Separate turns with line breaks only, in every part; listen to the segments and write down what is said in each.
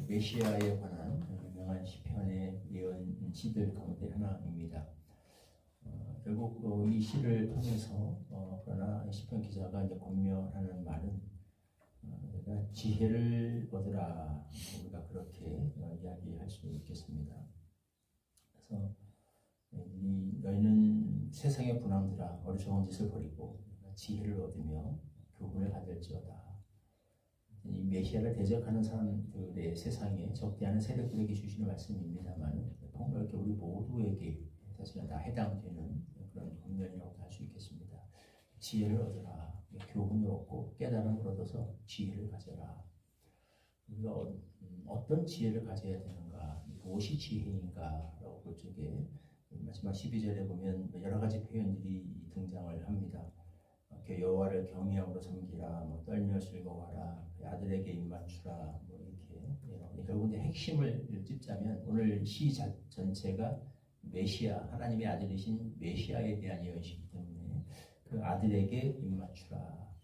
메시아에 관한 유명한 시편의 예언시들 가운데 하나입니다. 결국 이 시를 통해서 그러나 시편 기자가 이제 권면하는 말은 내가 지혜를 얻으라, 우리가 그렇게 이야기할 수 있겠습니다. 그래서 너희는 세상의 분함들아 어리석은 짓을 버리고 지혜를 얻으며 교훈을 받을지어다. 이 메시아를 대적하는 사람들의 세상에 적대하는 세력들에게 주시는 말씀입니다만 폭넓게 우리 모두에게 사실은 다 해당되는 그런 권면이라고 할 수 있겠습니다. 지혜를 얻으라, 교훈을 얻고 깨달음을 얻어서 지혜를 가져라. 우리가 어떤 지혜를 가져야 되는가, 무엇이 지혜인가라고 볼 적에 마지막 12절에 보면 여러 가지 표현들이 등장을 합니다. 여호와를 경외함으로 섬기라, 떨며 즐거워하라, 아들에게 입맞추라, 이렇게 결국 핵심을 찝자면 오늘 시 전체가 메시아, 하나님의 아들이신 메시아에 대한 예언이기 때문에 그 아들에게 입맞추라,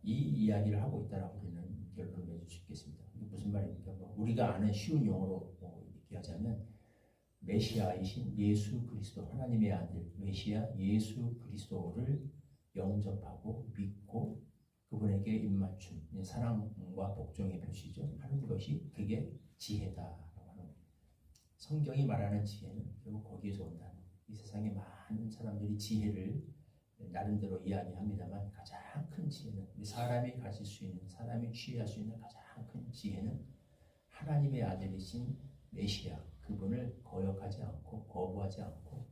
이 이야기를 하고 있다라고 우리는 결론을 내줄 수 있겠습니다. 이게 무슨 말입니까? 우리가 아는 쉬운 용어로 얘기하자면 메시아이신 예수 그리스도, 하나님의 아들 메시아 예수 그리스도를 영접하고 믿고 그분에게 입맞춤, 사랑과 복종의 표시죠. 하는 것이 그게 지혜다라고 하는 겁니다. 성경이 말하는 지혜는 결국 거기에서 온다는 거예요. 이 세상에 많은 사람들이 지혜를 나름대로 이야기합니다만 가장 큰 지혜는, 사람이 가질 수 있는, 사람이 취할 수 있는 가장 큰 지혜는 하나님의 아들이신 메시아, 그분을 거역하지 않고 거부하지 않고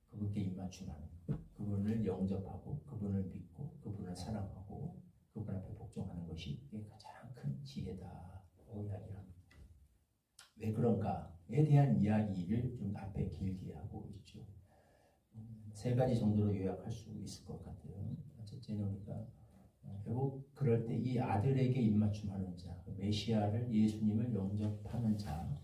그분께 입맞춤하는, 그분을 영접하고 그분을 믿고 그분을 사랑하고 그분 앞에 복종하는 것이 이게 가장 큰 지혜다라고 이야기를 합니다. 왜 그런가에 대한 이야기를 좀 앞에 길게 하고 있죠. 세 가지 정도로 요약할 수 있을 것 같아요. 첫째는 우리가 결국 그럴 때 이 아들에게 입맞춤하는 자, 메시아를, 예수님을 영접하는 자,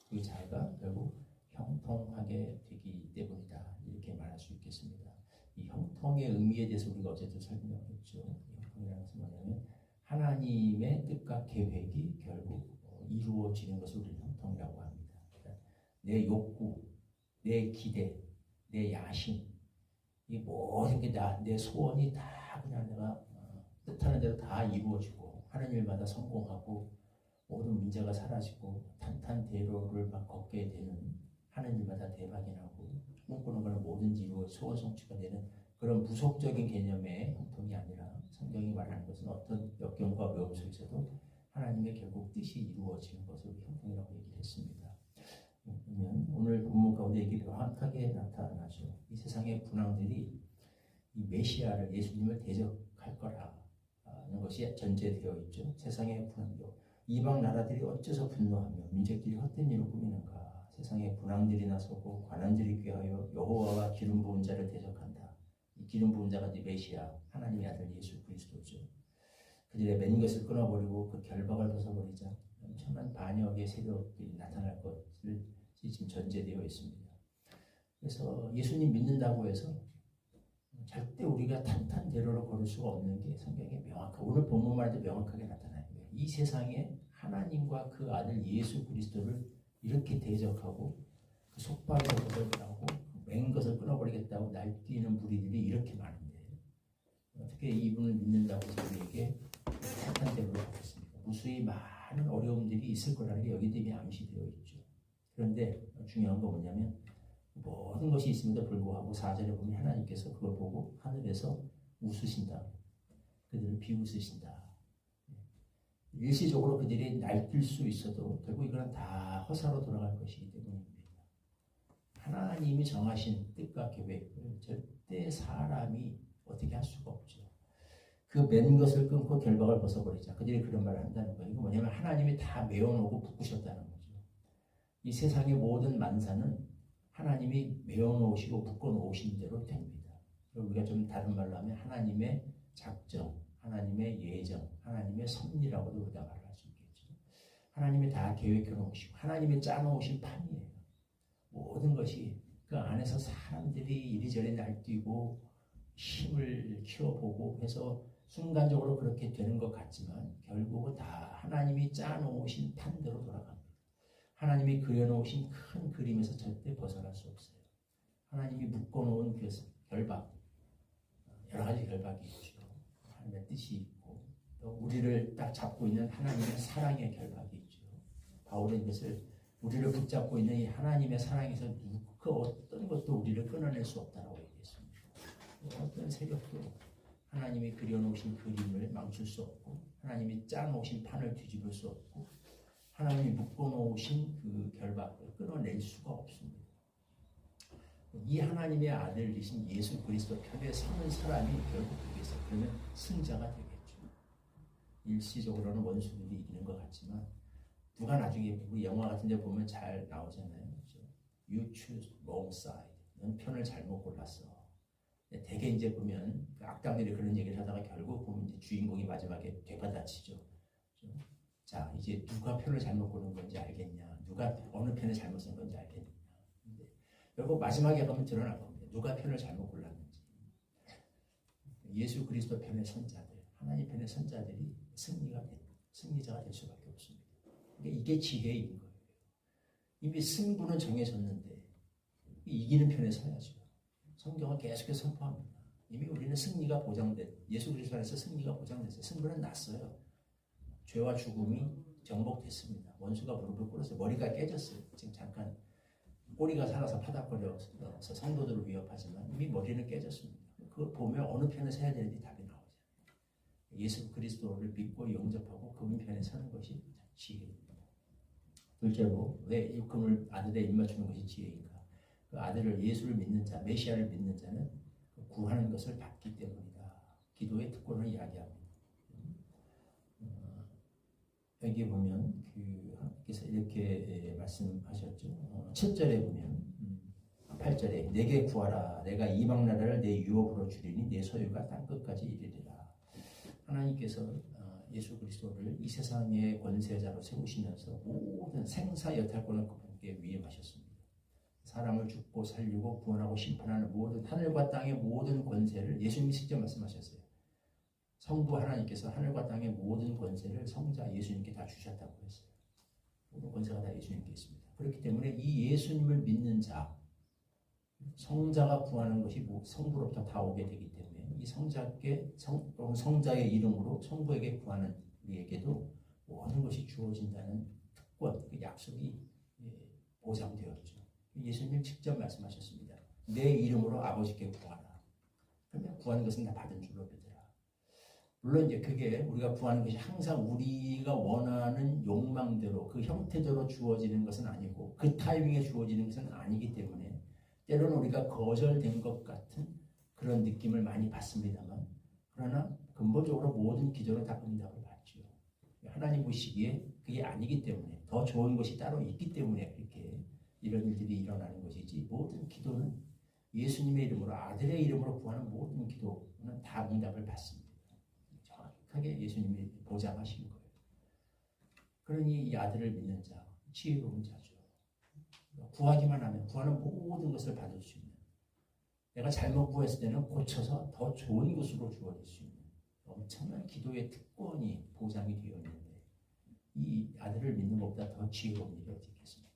그 자가 결국 형통하게 되기 때문이다, 이렇게 말할 수 있겠습니다. 이 형통의 의미에 대해서 우리가 어제도 설명했죠. 형통이라는 것은 뭐냐면 하나님의 뜻과 계획이 결국 이루어지는 것을 우리는 형통이라고 합니다. 그러니까 내 욕구, 내 기대, 내 야심, 이 모든 게 내 소원이 다 그냥 내가 뜻하는 대로 다 이루어지고 하는 일마다 성공하고 모든 문제가 사라지고 탄탄대로를 막 걷게 되는, 하는 일마다 대박이 나고 꿈꾸는 거는 뭐든지 이루어 소원 성취가 되는 그런 부속적인 개념의 형통이 아니라 성경이 말하는 것은 어떤 역경과 어려움 속에서도 하나님의 결국 뜻이 이루어지는 것을 형통이라고 얘기를 했습니다. 그러면 오늘 본문 가운데 이게 명확하게 나타나죠. 이 세상의 분황들이 이 메시아를, 예수님을 대적할 거라는 것이 전제되어 있죠. 세상의 분황도 이방 나라들이 어째서 분노하며 민족들이 헛된 일을 꾸미는가. 세상에 분황들이 나서고 관원들이 귀하여 여호와와 기름 부은 자를 대적한다. 이 기름 부은 자가 이제 메시아, 하나님의 아들 예수 그리스도죠. 그들의 맨 것을 끊어버리고 그 결박을 벗어버리자 엄청난 반역의 세력들이 나타날 것을 지금 전제되어 있습니다. 그래서 예수님 믿는다고 해서 절대 우리가 탄탄대로로 걸을 수가 없는 게 성경에 명확하고 오늘 본문만 해도 명확하게 나타나요. 이 세상에 하나님과 그 아들 예수 그리스도를 이렇게 대적하고 그 속박에서 벗어나고 맨 것을 끊어버리겠다고 날뛰는 무리들이 이렇게 많은데 어떻게 이분을 믿는다고 해서 우리에게 탄탄대로로 가겠습니까? 무수히 많은 어려움들이 있을 거라는 게 여기 이미 암시되어 있죠. 그런데 중요한 건 뭐냐면 모든 것이 있음에도 불구하고 4절에 보면 하나님께서 그걸 보고 하늘에서 웃으신다. 그들을 비웃으신다. 일시적으로 그들이 날뛸 수 있어도 결국 이거는 다 허사로 돌아갈 것이기 때문입니다. 하나님이 정하신 뜻과 계획을 절대 사람이 어떻게 할 수가 없죠. 그 맨 것을 끊고 결박을 벗어버리자. 그들이 그런 말을 한다는 거예요. 이거 뭐냐면 하나님이 다 메워놓고 묶으셨다는 거죠. 이 세상의 모든 만사는 하나님이 메워놓으시고 묶어놓으신 대로 됩니다. 우리가 좀 다른 말로 하면 하나님의 작정, 하나님의 예정, 하나님의 섭리라고도 우리가 말할 수 있겠죠. 하나님이 다 계획해 놓으시고 하나님이 짜놓으신 판이에요. 모든 것이 그 안에서 사람들이 이리저리 날뛰고 힘을 키워보고 해서 순간적으로 그렇게 되는 것 같지만 결국은 다 하나님이 짜놓으신 판대로 돌아갑니다. 하나님이 그려놓으신 큰 그림에서 절대 벗어날 수 없어요. 하나님이 묶어놓은 그 결박, 여러 가지 결박이 있죠. 하나님의 뜻이 있고 또 우리를 딱 잡고 있는 하나님의 사랑의 결박이 있죠. 바울은 이것을 우리를 붙잡고 있는 이 하나님의 사랑에서 그 어떤 것도 우리를 끊어낼 수 없다고 얘기했습니다. 어떤 세력도 하나님이 그려놓으신 그림을 망칠 수 없고 하나님이 짜놓으신 판을 뒤집을 수 없고 하나님이 묶어놓으신 그 결박을 끊어낼 수가 없습니다. 이 하나님의 아들이신 예수 그리스도 편에 서는 사람이 결국 여기서 그러면 승자가 되겠죠. 일시적으로는 원수들이 이기는 것 같지만 누가 나중에 우리 영화 같은 데 보면 잘 나오잖아요. 그렇죠? You choose wrong side. 넌 편을 잘못 골랐어. 대개 이제 보면 그 악당들이 그런 얘기를 하다가 결국 보면 이제 주인공이 마지막에 되받아치죠. 그렇죠? 자, 이제 누가 편을 잘못 고른 건지 알겠냐? 누가 어느 편을 잘못 쓴 건지 알겠냐? 근데 결국 마지막에 가면 드러날 겁니다. 누가 편을 잘못 골랐는지. 예수 그리스도 편의 선자들, 하나님 편의 선자들이 승리자가 될 수밖에 없습니다. 그러니까 이게 지혜인 거예요. 이미 승부는 정해졌는데 이기는 편에 서야죠. 성경은 계속해서 선포합니다. 이미 우리는 승리가 예수 그리스도 안에서 승리가 보장됐어요. 승부는 났어요. 죄와 죽음이 정복됐습니다. 원수가 무릎을 꿇었어요. 머리가 깨졌어요. 지금 잠깐 꼬리가 살아서 파닥거려서 성도들을 위협하지만 이미 머리는 깨졌습니다. 그걸 보면 어느 편에 서야 되는지 답이 나오잖아요. 예수 그리스도를 믿고 영접하고 그분 편에 서는 것이 지혜입니다. 둘째로 왜 일금을 아들에 입맞추는 것이 지혜인가? 그 아들을 예수를 믿는 자, 메시아를 믿는 자는 구하는 것을 받기 때문이다. 기도의 특권을 이야기합니다. 여기 보면 그께서 이렇게 말씀하셨죠. 7절에 보면 8절에 내게 구하라. 내가 이방 나라를 내 유업으로 주리니 내 소유가 땅 끝까지 이르리라. 하나님께서 예수 그리스도를 이 세상의 권세자로 세우시면서 모든 생사 여탈권을 그분께 위임하셨습니다. 사람을 죽고 살리고 구원하고 심판하는 모든 하늘과 땅의 모든 권세를 예수님이 직접 말씀하셨어요. 성부 하나님께서 하늘과 땅의 모든 권세를 성자 예수님께 다 주셨다고 했어요. 모든 권세가 다 예수님께 있습니다. 그렇기 때문에 이 예수님을 믿는 자, 성자가 구하는 것이 성부로부터 다 오게 되기 때문에 이 성자의 이름으로 성부에게 구하는 우리에게도 모든 것이 주어진다는 특권, 그 약속이 보장되었죠. 예수님 직접 말씀하셨습니다. 내 이름으로 아버지께 구하라. 그러면 구하는 것은 다 받은 줄로 믿으라. 물론 이제 그게 우리가 구하는 것이 항상 우리가 원하는 욕망대로 그 형태대로 주어지는 것은 아니고 그 타이밍에 주어지는 것은 아니기 때문에 때로는 우리가 거절된 것 같은 그런 느낌을 많이 받습니다만 그러나 근본적으로 모든 기도는 다 응답을 받죠. 하나님 보시기에 그게 아니기 때문에 더 좋은 것이 따로 있기 때문에 그렇게 이런 일들이 일어나는 것이지 모든 기도는 예수님의 이름으로 아들의 이름으로 구하는 모든 기도는 다 응답을 받습니다. 정확하게 예수님이 보장하신 거예요. 그러니 이 아들을 믿는 자, 지혜로운 자죠. 구하기만 하면 구하는 모든 것을 받을 수 있는 내가 잘못 구했을 때는 고쳐서 더 좋은 것으로 주어질 수 있는 엄청난 기도의 특권이 보장이 되어 있는데 이 아들을 믿는 것보다 더 지혜로운 일이 어디 있겠습니까?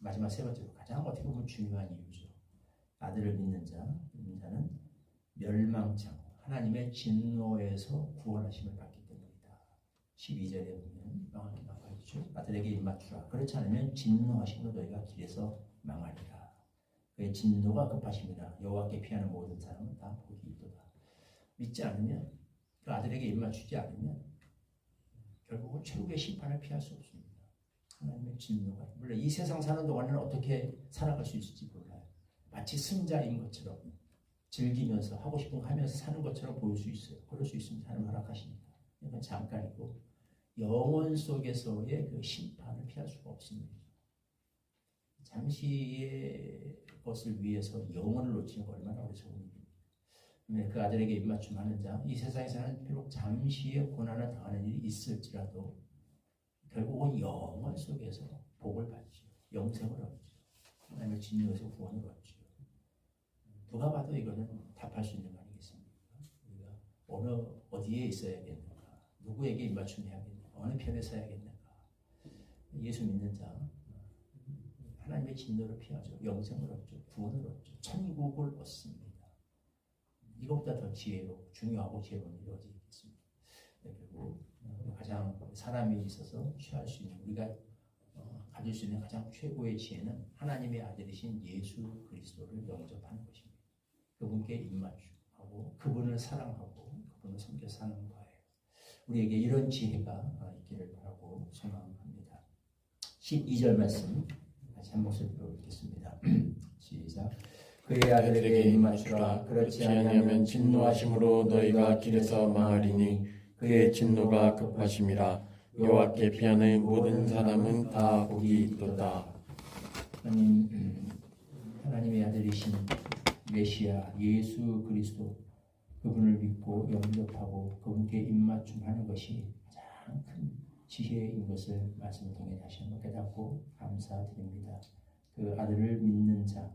마지막 세 번째로 가장 어떻게 보면 중요한 이유죠. 아들을 믿는 자는 멸망치 않고 하나님의 진노에서 구원하심을 받기 때문이다. 12절에 보면 명확히 나와 있죠. 아들에게 입맞추라. 그렇지 않으면 진노하심으로 너희가 길에서 망하리라. 그의 진노가 급하심이라. 여호와께 피하는 모든 사람은 다 복이 있도다. 믿지 않으면 그 아들에게 입맞추지 않으면 결국은 최후의 심판을 피할 수 없습니다. 하나님의 진노가 물론 이 세상 사는 동안에는 어떻게 살아갈 수 있을지 몰라요. 마치 승자인 것처럼 즐기면서 하고 싶은 거 하면서 사는 것처럼 보일 수 있어요. 그럴 수 있습니다. 하나님 허락하시니까. 이건 잠깐이고 영원 속에서의 그 심판을 피할 수가 없습니다. 잠시의 것을 위해서 영혼을 놓치는 거 얼마나 어리석은 일입니까? 그 아들에게 입맞춤하는 자, 이 세상에서는 비록 잠시의 고난을 당하는 일이 있을지라도 결국은 영원 속에서 복을 받죠. 영생을 얻죠. 하나님의 진노에서 구원을 얻죠. 누가 봐도 이거는 답할 수 있는 거 아니겠습니까? 우리가 어디에 있어야겠는가? 누구에게 입맞춤해야겠는가? 어느 편에 서야겠는가? 예수 믿는 자 하나님의 진노를 피하죠. 영생을 얻죠. 구원을 얻죠. 천국을 얻습니다. 이것보다 더 중요하고 지혜로운 일이 어디 있겠습니까? 그리고 가장 사람이 있어서 취할 수 있는 우리가 가질 수 있는 가장 최고의 지혜는 하나님의 아들이신 예수 그리스도를 영접하는 것입니다. 그분께 입맞춤하고 그분을 사랑하고 그분을 섬겨 사는 거예요. 우리에게 이런 지혜가 있기를 바라고 소망합니다. 12절 말씀 다시 한 목소리로 읽겠습니다. 시작. 그의 아들에게 입맞추라. 그렇지 아니하면 진노하심으로 너희가 길에서 망하리니 그의 진노가 급하심이라. 여호와께 피하는 모든 사람은 다 복이 있도다. 하나님의 아들이신 메시아 예수 그리스도 그분을 믿고 영접하고 그분께 입맞춤하는 것이 가장 큰 지혜인 것을 말씀을 통해 다시 한번 깨닫고 감사드립니다. 그 아들을 믿는 자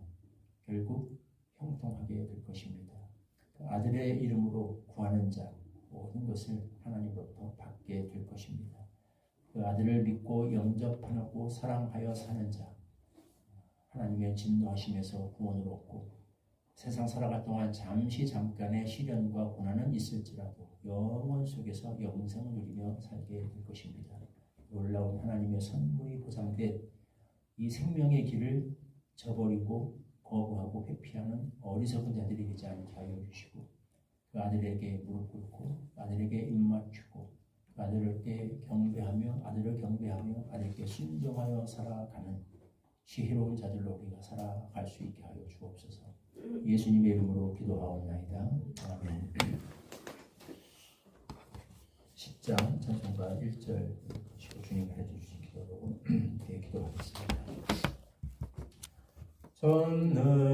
결국 형통하게 될 것입니다. 그 아들의 이름으로 구하는 자 모든 것을 하나님으로부터 받게 될 것입니다. 그 아들을 믿고 영접하고 사랑하여 사는 자 하나님의 진노하심에서 구원을 얻고 세상 살아갈 동안 잠깐의 시련과 고난은 있을지라도 영원 속에서 영생을 누리며 살게 될 것입니다. 놀라운 하나님의 선물이 보장된 이 생명의 길을 저버리고 거부하고 회피하는 어리석은 자들이 되지 않게 하여 주시고 그 아들에게 무릎 꿇고 아들에게 입맞추고 그 아들에게 아들을 경배하며 아들에게 순종하여 살아가는 지혜로운 자들로 우리가 살아갈 수 있게 하여 주옵소서. 예수님의 이름으로 기도하옵나이다. 아멘. 10장 찬송가 1절 주님 해주신 기도로 기도하겠습니다. 전능